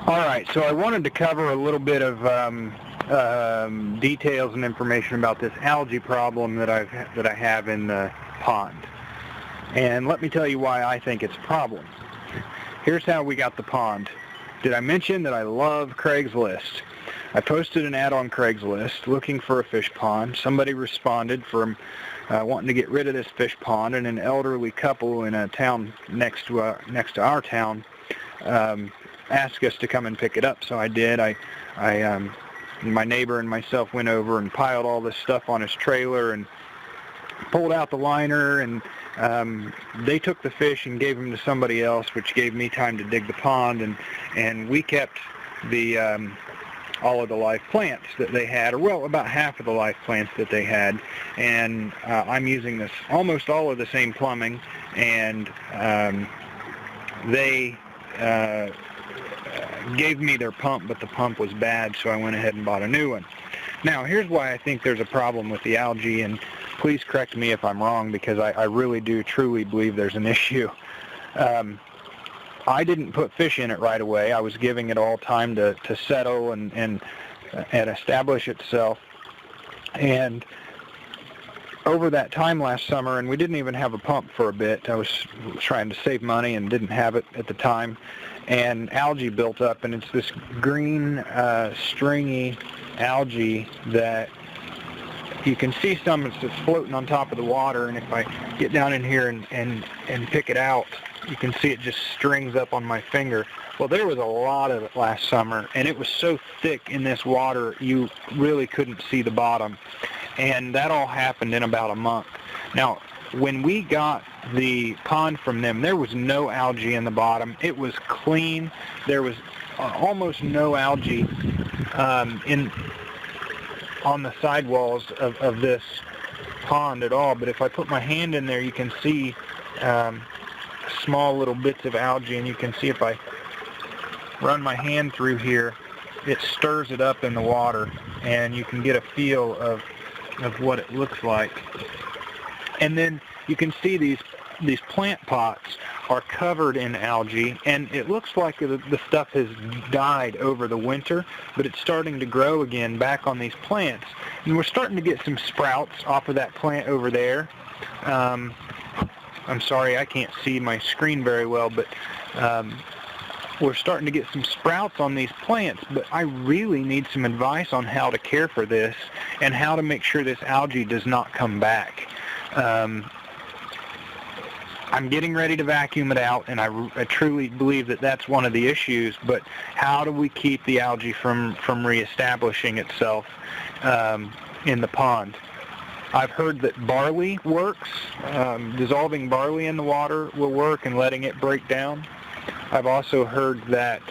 All right, so I wanted to cover a little bit of details and information about this algae problem that I have in the pond. And let me tell you why I think it's a problem. Here's how we got the pond. Did I mention that I love Craigslist? I posted an ad on Craigslist looking for a fish pond. Somebody responded from wanting to get rid of this fish pond, and an elderly couple in a town next to our town asked us to come and pick it up. So I did. My neighbor and myself went over and piled all this stuff on his trailer and pulled out the liner, and they took the fish and gave them to somebody else, which gave me time to dig the pond, and we kept the all of the live plants that they had, or well, about half of the live plants that they had, and I'm using this almost all of the same plumbing, and they gave me their pump, but the pump was bad, so I went ahead and bought a new one. Now, here's why I think there's a problem with the algae, and please correct me if I'm wrong, because I really do truly believe there's an issue. I didn't put fish in it right away. I was giving it all time to settle and establish itself. And over that time last summer, and we didn't even have a pump for a bit. I was trying to save money and didn't have it at the time. And algae built up, and it's this green, stringy algae that you can see some that's just floating on top of the water, and if I get down in here and pick it out, you can see it just strings up on my finger. Well, there was a lot of it last summer, and it was so thick in this water you really couldn't see the bottom. And that all happened in about a month. Now, when we got the pond from them, there was no algae in the bottom. It was clean. There was almost no algae on the sidewalls of this pond at all. But if I put my hand in there, you can see small little bits of algae, and you can see if I run my hand through here, it stirs it up in the water, and you can get a feel of what it looks like. And then you can see these plant pots are covered in algae, and it looks like the stuff has died over the winter, but it's starting to grow again back on these plants. And we're starting to get some sprouts off of that plant over there. I'm sorry, I can't see my screen very well, but we're starting to get some sprouts on these plants, but I really need some advice on how to care for this and how to make sure this algae does not come back. I'm getting ready to vacuum it out, and I truly believe that that's one of the issues, but how do we keep the algae from reestablishing itself in the pond? I've heard that barley works. Dissolving barley in the water will work and letting it break down. I've also heard that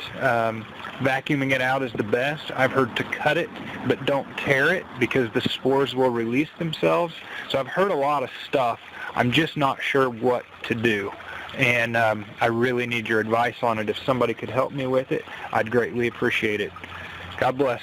vacuuming it out is the best. I've heard to cut it, but don't tear it because the spores will release themselves. So I've heard a lot of stuff. I'm just not sure what to do. And I really need your advice on it. If somebody could help me with it, I'd greatly appreciate it. God bless.